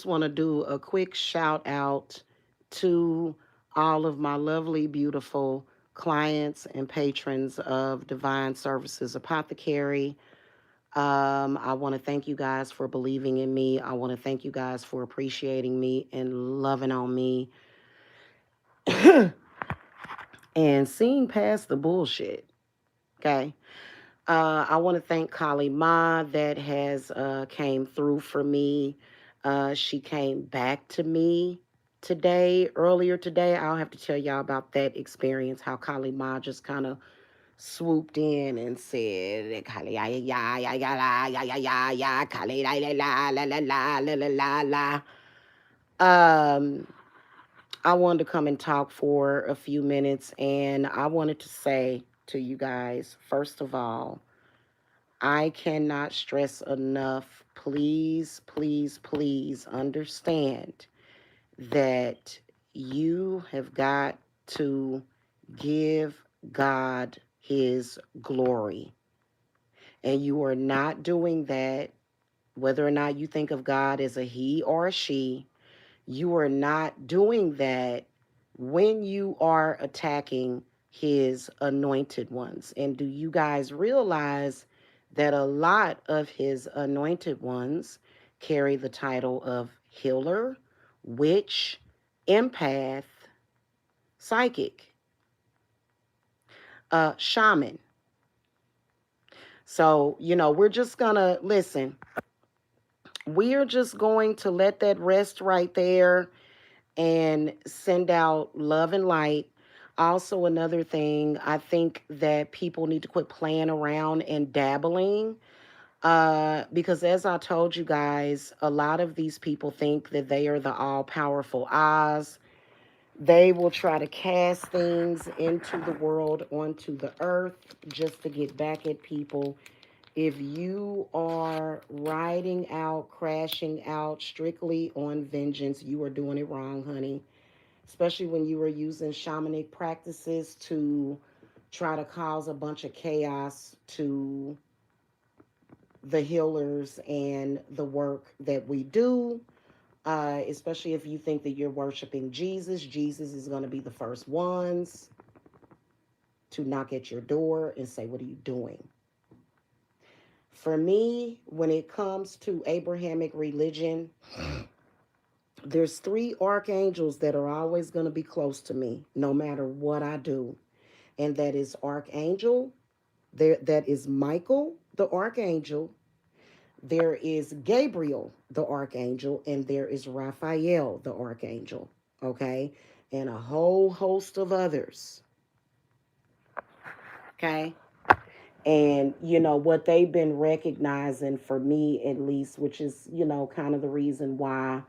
want to do a quick shout out to all of my lovely, beautiful clients and patrons of Divine Services Apothecary. I want to thank you guys for believing in me. I want to thank you guys for appreciating me and loving on me and seeing past the bullshit. Okay. I want to thank Kali Ma that has came through for me. She came back to me earlier today. I'll have to tell y'all about that experience, how Kali Ma just kind of swooped in and said, Kali, ya, ya, ya, ya, la, ya, ya, ya, ya, Kali, la, la, la, la, la, la, la, la, la. Um, I wanted to come and talk for a few minutes, and I wanted to say to you guys, first of all, I cannot stress enough, please, please, please understand that you have got to give God his glory. And you are not doing that, whether or not you think of God as a he or a she, you are not doing that when you are attacking his anointed ones. And do you guys realize that a lot of his anointed ones carry the title of healer, witch, empath, psychic, shaman? So, we're just gonna listen. We are just going to let that rest right there and send out love and light. Also, another thing, I think that people need to quit playing around and dabbling. Because as I told you guys, a lot of these people think that they are the all powerful Oz. They will try to cast things into the world, onto the earth, just to get back at people. If you are riding out, crashing out strictly on vengeance, you are doing it wrong, honey. Especially when you are using shamanic practices to try to cause a bunch of chaos to the healers and the work that we do. Especially if you think that you're worshiping Jesus. Jesus is going to be the first ones to knock at your door and say, "What are you doing?" For me, when it comes to Abrahamic religion, there's three archangels that are always going to be close to me, no matter what I do. And that is Archangel, that is Michael, the Archangel, there is Gabriel, the Archangel, and there is Raphael, the Archangel, okay? And a whole host of others, okay? And, what they've been recognizing for me, at least, which is, kind of the reason why,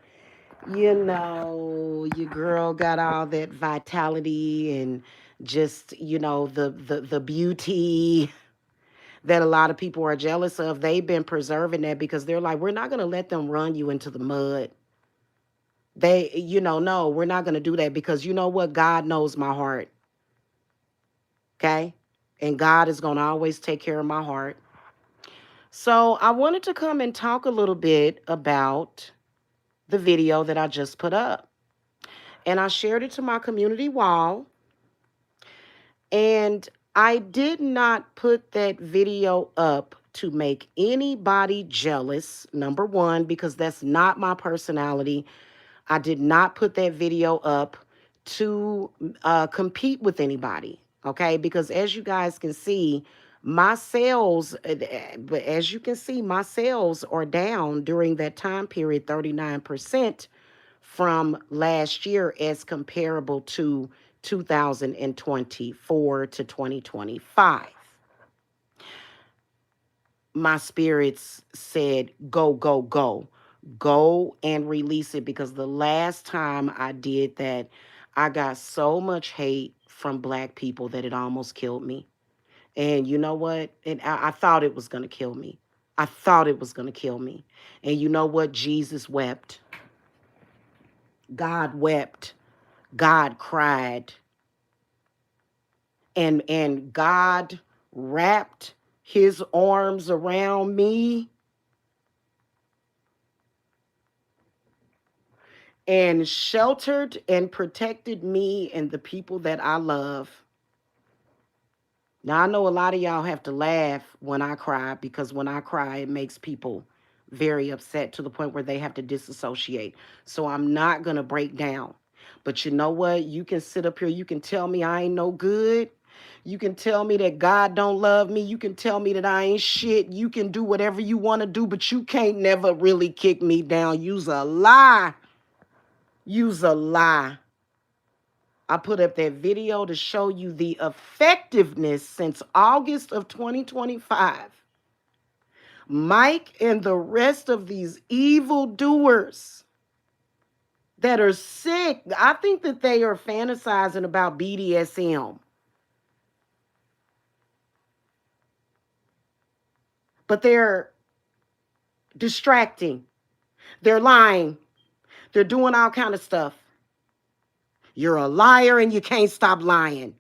your girl got all that vitality and just, the beauty that a lot of people are jealous of. They've been preserving that because they're like, we're not going to let them run you into the mud. No, we're not going to do that because you know what? God knows my heart. Okay. And God is going to always take care of my heart. So I wanted to come and talk a little bit about the video that I just put up. And I shared it to my community wall. And I did not put that video up to make anybody jealous, number one, because that's not my personality. I did not put that video up to compete with anybody, okay? Because as you guys can see, my sales, as you can see, my sales are down during that time period, 39% from last year as comparable to 2024 to 2025. My spirits said, go, go, go. Go and release it because the last time I did that, I got so much hate from black people that it almost killed me. And you know what? I thought it was going to kill me. I thought it was going to kill me. And you know what? Jesus wept. God wept. God cried. And God wrapped his arms around me and sheltered and protected me and the people that I love. Now, I know a lot of y'all have to laugh when I cry because when I cry, it makes people very upset to the point where they have to disassociate. So I'm not going to break down. But you know what? You can sit up here, you can tell me I ain't no good. You can tell me that God don't love me. You can tell me that I ain't shit. You can do whatever you want to do, but you can't never really kick me down. Use a lie. Use a lie. I put up that video to show you the effectiveness since August of 2025. Mike and the rest of these evil doers that are sick, I think that they are fantasizing about BDSM. But they're distracting. They're lying. They're doing all kind of stuff. You're a liar and you can't stop lying.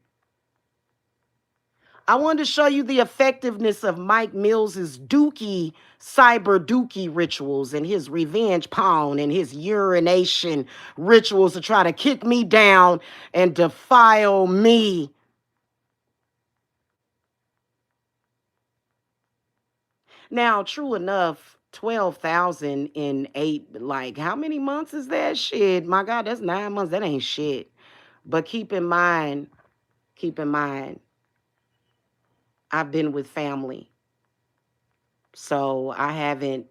I wanted to show you the effectiveness of Mike Mills's dookie, cyber dookie rituals and his revenge pawn and his urination rituals to try to kick me down and defile me. Now, true enough, 12,000 in 8, like how many months is that? Shit, my God, that's 9 months. That ain't shit. But keep in mind, I've been with family. So I haven't,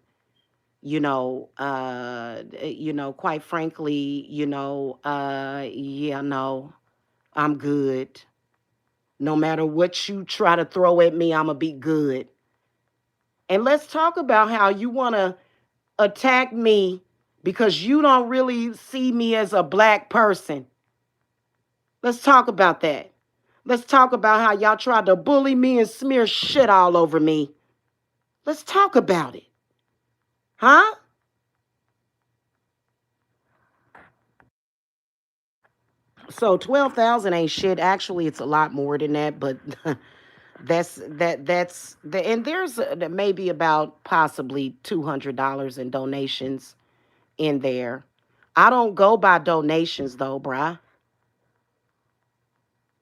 quite frankly, yeah, no, I'm good. No matter what you try to throw at me, I'm going to be good. And let's talk about how you want to attack me because you don't really see me as a black person. Let's talk about that. Let's talk about how y'all tried to bully me and smear shit all over me. Let's talk about it. Huh? So 12,000 ain't shit. Actually, it's a lot more than that, but that's the and there's maybe about possibly $200 in donations in there. I don't go by donations though, bruh.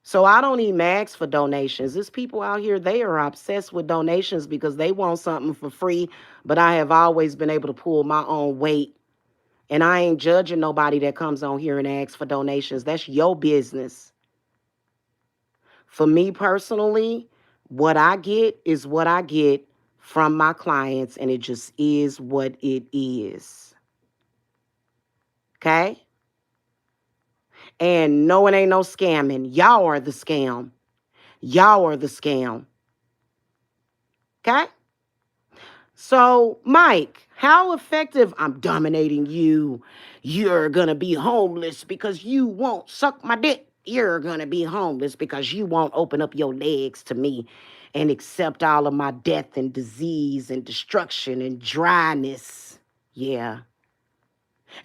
So I don't even ask for donations. There's people out here, they are obsessed with donations because they want something for free, but I have always been able to pull my own weight. And I ain't judging nobody that comes on here and asks for donations. That's your business. For me personally, what I get is what I get from my clients, and it just is what it is. Okay? And no, it ain't no scamming. Y'all are the scam. Y'all are the scam. Okay? So, Mike, how effective? I'm dominating you. You're going to be homeless because you won't suck my dick. You're going to be homeless because you won't open up your legs to me and accept all of my death and disease and destruction and dryness. Yeah.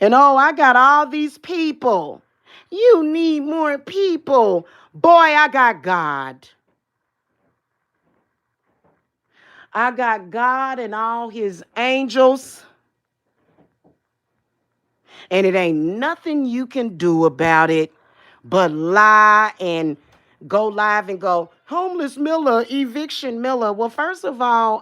And oh, I got all these people. You need more people. Boy, I got God. I got God and all his angels. And it ain't nothing you can do about it but lie and go live and go, homeless Miller, eviction Miller. Well, first of all,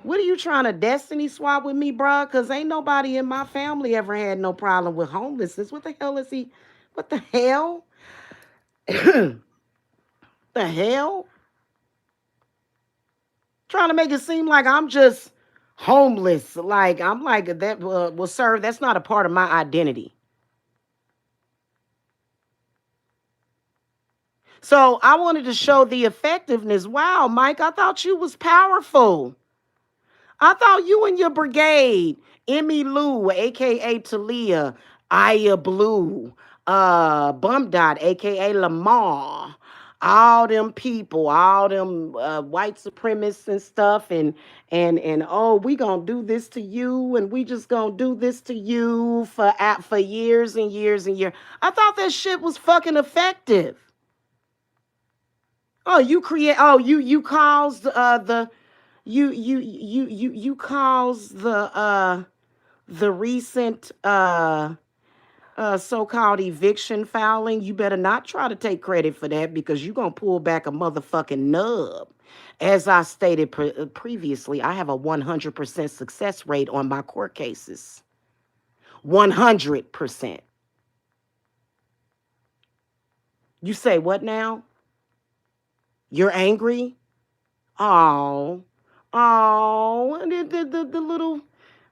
what are you trying to destiny swap with me, bruh? Because ain't nobody in my family ever had no problem with homelessness. What the hell is he? What the hell? The hell? Trying to make it seem like I'm just homeless. Like, I'm like, that, well, sir, that's not a part of my identity. So I wanted to show the effectiveness. Wow, Mike, I thought you was powerful. I thought you and your brigade, Emmy Lou, aka Talia, Aya Blue, Bum Dot, aka Lamar, all them people, all them white supremacists and stuff, and oh, we gonna do this to you, and we just gonna do this to you for years and years and years. I thought that shit was fucking effective. Oh, you caused you caused the recent So-called eviction filing, you better not try to take credit for that because you're going to pull back a motherfucking nub. As I stated previously, I have a 100% success rate on my court cases. 100%. You say what now? You're angry? Oh, oh,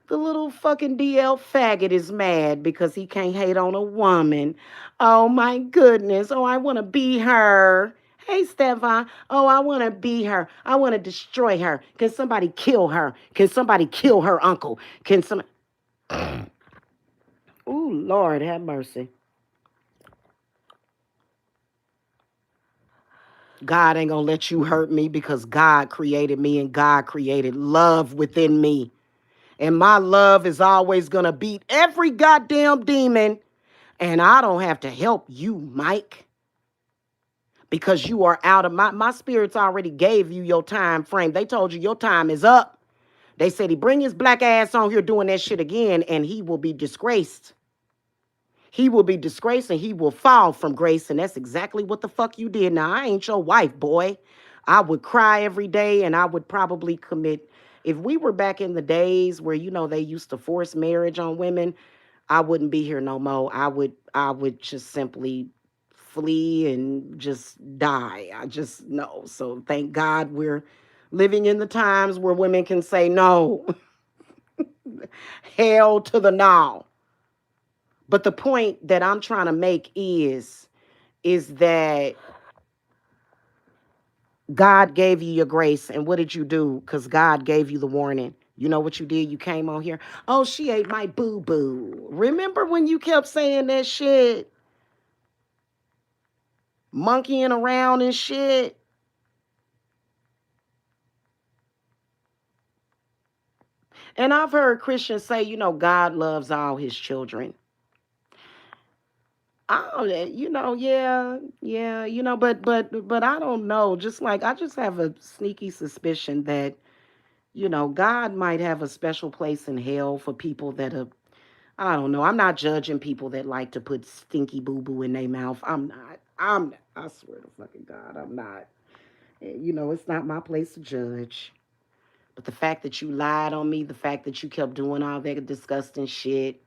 the little fucking DL faggot is mad because he can't hate on a woman. Oh my goodness. Oh, I want to be her. Hey, Stefan. Oh, I want to be her. I want to destroy her. Can somebody kill her? Can somebody kill her uncle? Can some? Ooh, Lord, have mercy. God ain't gonna let you hurt me because God created me and God created love within me. And my love is always gonna beat every goddamn demon. And I don't have to help you, Mike, because you are out of my spirits already gave you your time frame. They told you your time is up. They said he bring his black ass on here doing that shit again and he will be disgraced. He will be disgraced and he will fall from grace. And that's exactly what the fuck you did. Now, I ain't your wife, boy. I would cry every day and I would probably commit. If we were back in the days where, they used to force marriage on women, I wouldn't be here no more. I would just simply flee and just die. I just know. So thank God we're living in the times where women can say no. Hell to the no. But the point that I'm trying to make is that God gave you your grace. And what did you do? Because God gave you the warning. You know what you did? You came on here. Oh, she ate my boo-boo. Remember when you kept saying that shit? Monkeying around and shit? And I've heard Christians say, God loves all his children. I don't, yeah, but I don't know. Just like I just have a sneaky suspicion that God might have a special place in hell for people that are, I don't know. I'm not judging people that like to put stinky boo boo in their mouth. I'm not. I swear to fucking God, I'm not. It's not my place to judge. But the fact that you lied on me, the fact that you kept doing all that disgusting shit,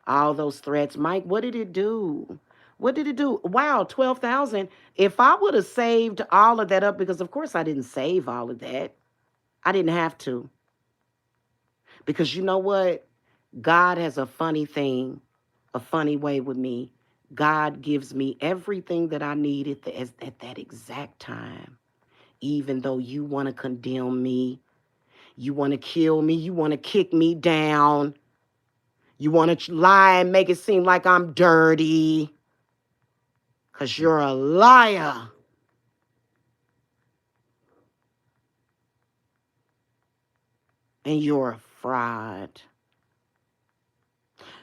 all those threats, Mike, what did it do? What did it do? Wow, 12,000. If I would have saved all of that up, because of course I didn't save all of that. I didn't have to. Because you know what? God has a funny thing, a funny way with me. God gives me everything that I need at that exact time. Even though you want to condemn me, you want to kill me, you want to kick me down, you want to lie and make it seem like I'm dirty, because you're a liar and you're a fraud.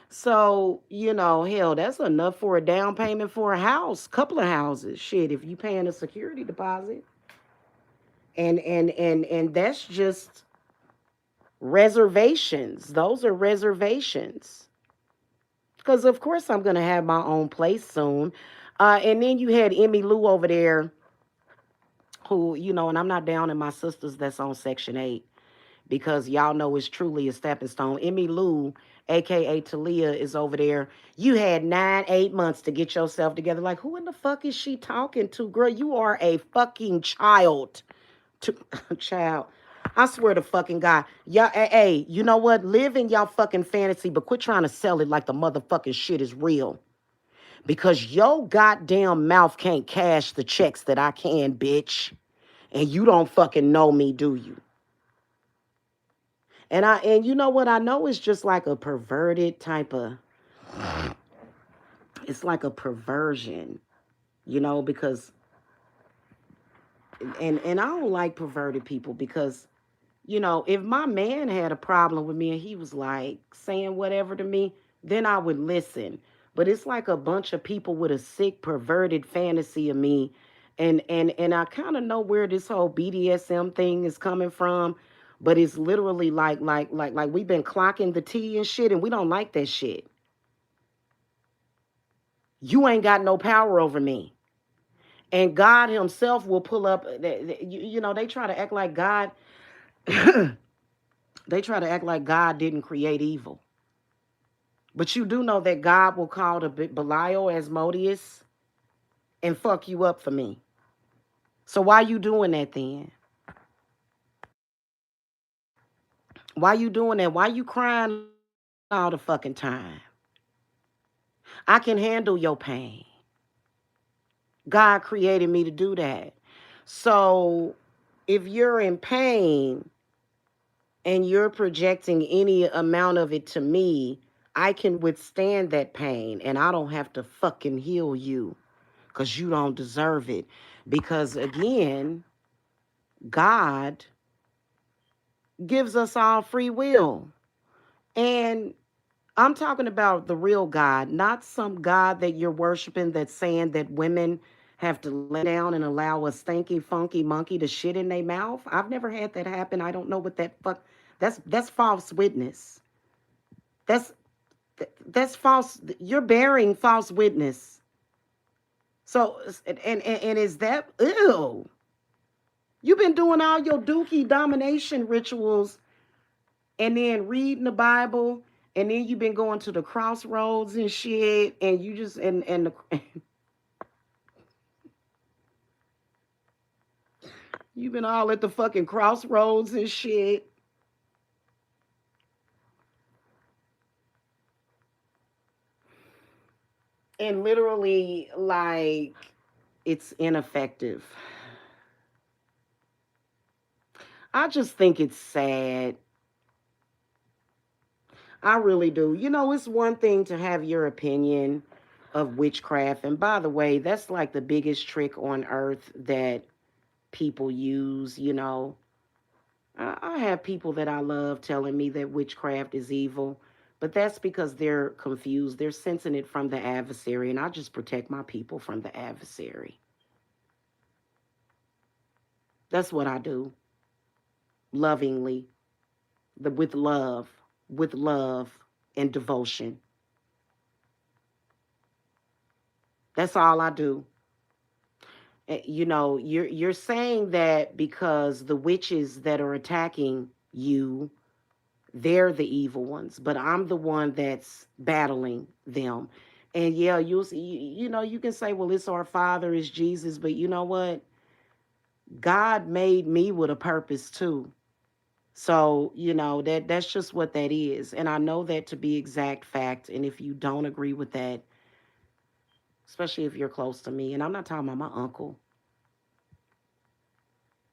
So, hell, that's enough for a down payment for a house, couple of houses. Shit, if you paying a security deposit. And that's just reservations. Those are reservations. Because of course I'm gonna have my own place soon. And then you had Emmy Lou over there, who, and I'm not down in my sisters that's on Section 8. Because y'all know it's truly a stepping stone. Emmy Lou, aka Talia, is over there. You had 8 months to get yourself together. Like, who in the fuck is she talking to? Girl, you are a fucking child. To child. I swear to fucking God. Y'all, hey, you know what? Live in y'all fucking fantasy, but quit trying to sell it like the motherfucking shit is real. Because your goddamn mouth can't cash the checks that I can, bitch. And you don't fucking know me, do you? And you know what? I know it's just like a perverted type of, it's like a perversion, because and I don't like perverted people because, if my man had a problem with me and he was like saying whatever to me, then I would listen. But it's like a bunch of people with a sick perverted fantasy of me. And I kind of know where this whole BDSM thing is coming from, but it's literally like we've been clocking the tea and shit and we don't like that shit. You ain't got no power over me. And God himself will pull up. You know, they try to act like God, they try to act like God didn't create evil. But you do know that God will call the Belial Asmodeus and fuck you up for me. So why you doing that then? Why you doing that? Why you crying all the fucking time? I can handle your pain. God created me to do that. So if you're in pain and you're projecting any amount of it to me, I can withstand that pain and I don't have to fucking heal you because you don't deserve it. Because again, God gives us all free will. And I'm talking about the real God, not some God that you're worshiping that's saying that women have to lay down and allow a stinky, funky monkey to shit in their mouth. I've never had that happen. I don't know what that fuck. That's false witness. That's that's false. You're bearing false witness. So and is that ew? You've been doing all your dookie domination rituals and then reading the Bible, and then you've been going to the crossroads and shit, and you just and the, you've been all at the fucking crossroads and shit, and literally like it's ineffective. I just think it's sad. I really do. You know, it's one thing to have your opinion of witchcraft, and by the way, that's like the biggest trick on earth that people use. You know, I have people that I love telling me that witchcraft is evil, but that's because they're confused. They're sensing it from the adversary, and I just protect my people from the adversary. That's what I do, lovingly, with love and devotion. That's all I do. You know, you're saying that because the witches that are attacking you, they're the evil ones, but I'm the one that's battling them. And yeah, you'll see, you know, you can say, well, it's our Father, it's Jesus, but you know what? God made me with a purpose too. So, you know, that's just what that is. And I know that to be exact fact. And if you don't agree with that, especially if you're close to me, and I'm not talking about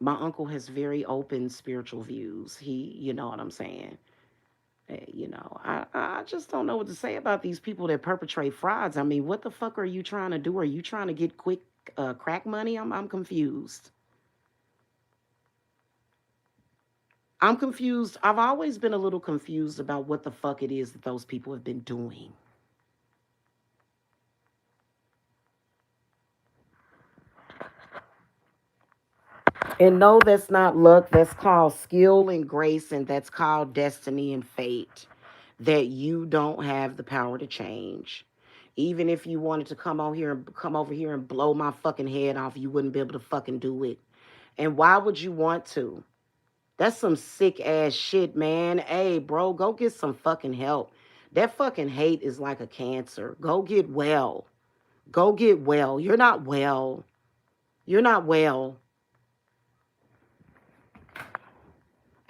my uncle has very open spiritual views. He, you know what I'm saying? You know, I just don't know what to say about these people that perpetrate frauds. I mean, what the fuck are you trying to do? Are you trying to get quick crack money? I'm confused. I'm confused. I've always been a little confused about what the fuck it is that those people have been doing. And no, that's not luck. That's called skill and grace, and that's called destiny and fate. That you don't have the power to change. Even if you wanted to come over here and blow my fucking head off, you wouldn't be able to fucking do it. And why would you want to? That's some sick ass shit, man. Hey, bro, go get some fucking help. That fucking hate is like a cancer. Go get well. Go get well. You're not well. You're not well.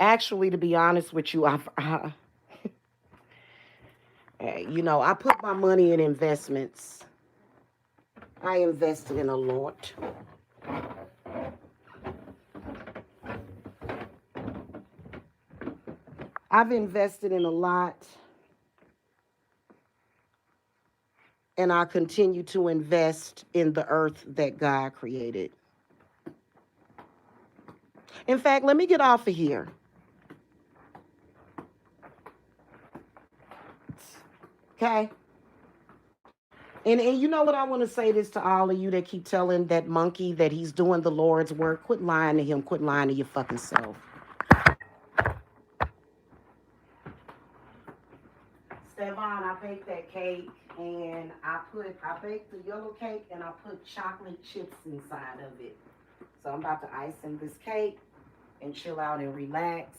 Actually, to be honest with you, you know, I put my money in investments. I invested in a lot. I've invested in a lot, and I continue to invest in the earth that God created. In fact, let me get off of here. Okay? And you know what? I want to say this to all of you that keep telling that monkey that he's doing the Lord's work. Quit lying to him. Quit lying to your fucking self. Stevan, I paid that cash. cake, and I baked the yellow cake, and I put chocolate chips inside of it. So I'm about to ice in this cake and chill out and relax.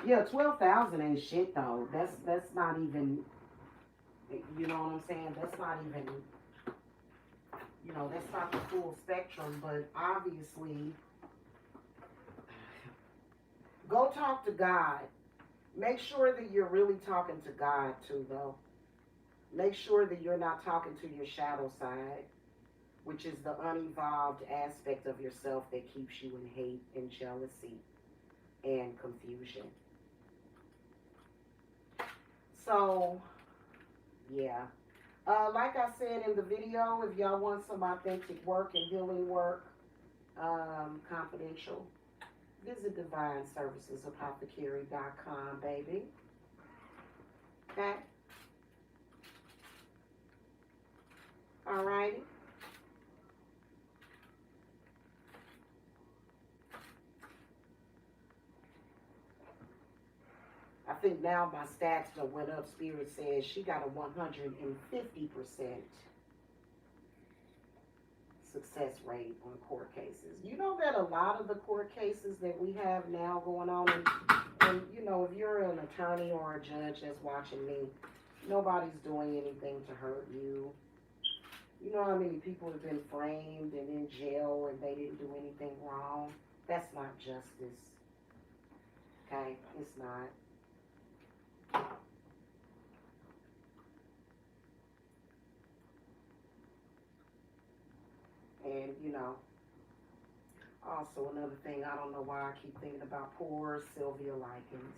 Yeah, 12,000 ain't shit though. That's not even, you know what I'm saying? That's not even, that's not the full spectrum. But obviously, go talk to God. Make sure that you're really talking to God too, though. Make sure that you're not talking to your shadow side, which is the unevolved aspect of yourself that keeps you in hate and jealousy and confusion. So, yeah. Like I said in the video, if y'all want some authentic work and healing work, confidential, visit divineservicesapothecary.com, baby. Okay? Alrighty. I think now my stats done went up. Spirit says she got a 150% success rate on court cases. You know that a lot of the court cases that we have now going on, and if you're an attorney or a judge that's watching me, nobody's doing anything to hurt you. You know how many people have been framed and in jail and they didn't do anything wrong? That's not justice. Okay? It's not. And, also another thing, I don't know why I keep thinking about poor Sylvia Likens.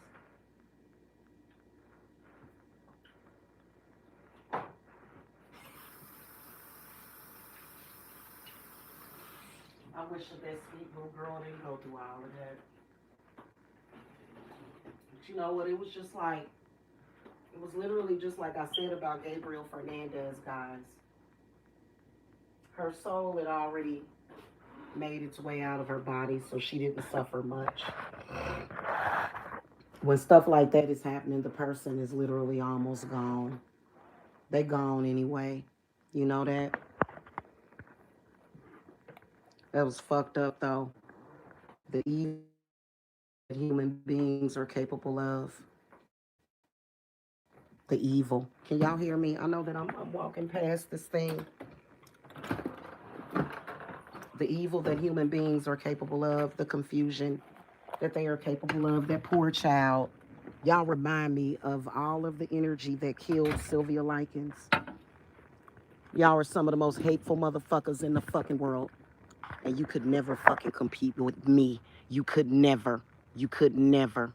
I wish that sweet little girl didn't go through all of that. But you know what? It was literally just like I said about Gabriel Fernandez, guys. Her soul had already made its way out of her body, so she didn't suffer much. When stuff like that is happening, the person is literally almost gone. They gone anyway. You know that? That was fucked up, though. The evil that human beings are capable of. The evil. Can y'all hear me? I know that I'm walking past this thing. The evil that human beings are capable of, the confusion that they are capable of, that poor child. Y'all remind me of all of the energy that killed Sylvia Likens. Y'all are some of the most hateful motherfuckers in the fucking world. And you could never fucking compete with me. You could never. You could never.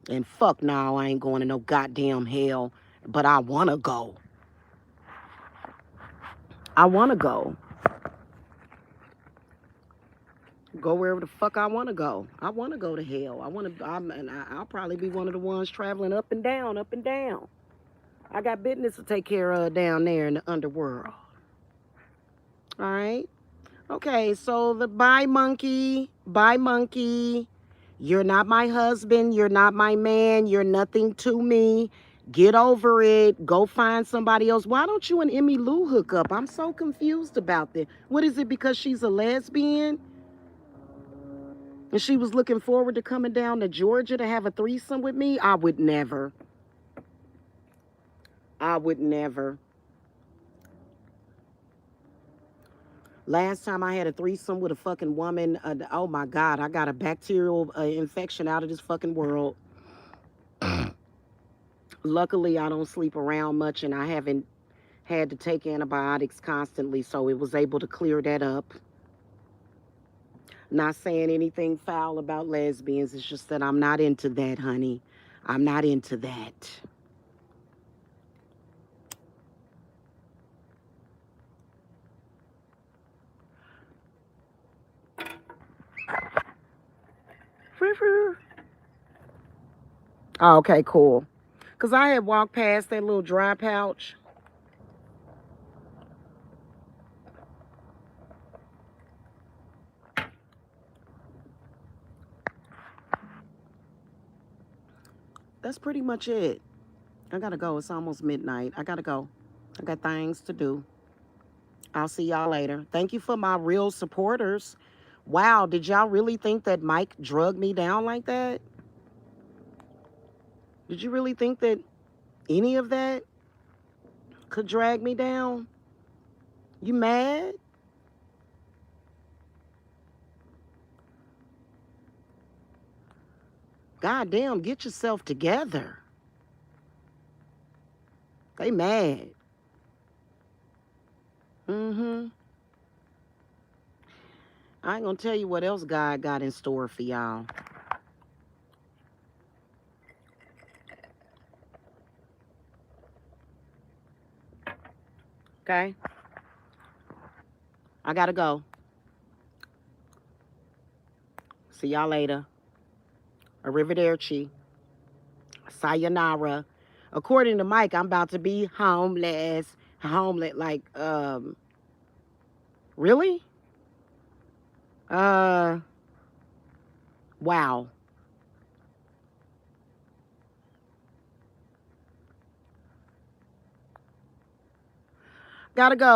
And fuck no, I ain't going to no goddamn hell. But I want to go. I want to go. Go wherever the fuck I want to go. I want to go to hell. I'll probably be one of the ones traveling up and down, up and down. I got business to take care of down there in the underworld. All right. Okay, so the bye monkey. You're not my husband. You're not my man. You're nothing to me. Get over it. Go find somebody else. Why don't you and Emmy Lou hook up? I'm so confused about this. What is it, because she's a lesbian? And she was looking forward to coming down to Georgia to have a threesome with me? I would never. I would never. Last time I had a threesome with a fucking woman, oh my God, I got a bacterial infection out of this fucking world. Luckily, I don't sleep around much and I haven't had to take antibiotics constantly, so it was able to clear that up. Not saying anything foul about lesbians, it's just that I'm not into that, honey. I'm not into that. Oh, okay, cool. Because I had walked past that little dry pouch. that's pretty much it. I gotta go. It's almost midnight. I gotta go. I got things to do. I'll see y'all later. Thank you for my real supporters. Wow, did y'all really think that Mike drugged me down like that? Did you really think that any of that could drag me down? You mad? God damn, get yourself together. They mad. Mm-hmm. I ain't gonna tell you what else God got in store for y'all. Okay? I gotta go. See y'all later. Arrivederci. Sayonara. According to Mike, I'm about to be homeless. Homeless, like, really? Uh, wow. Gotta go.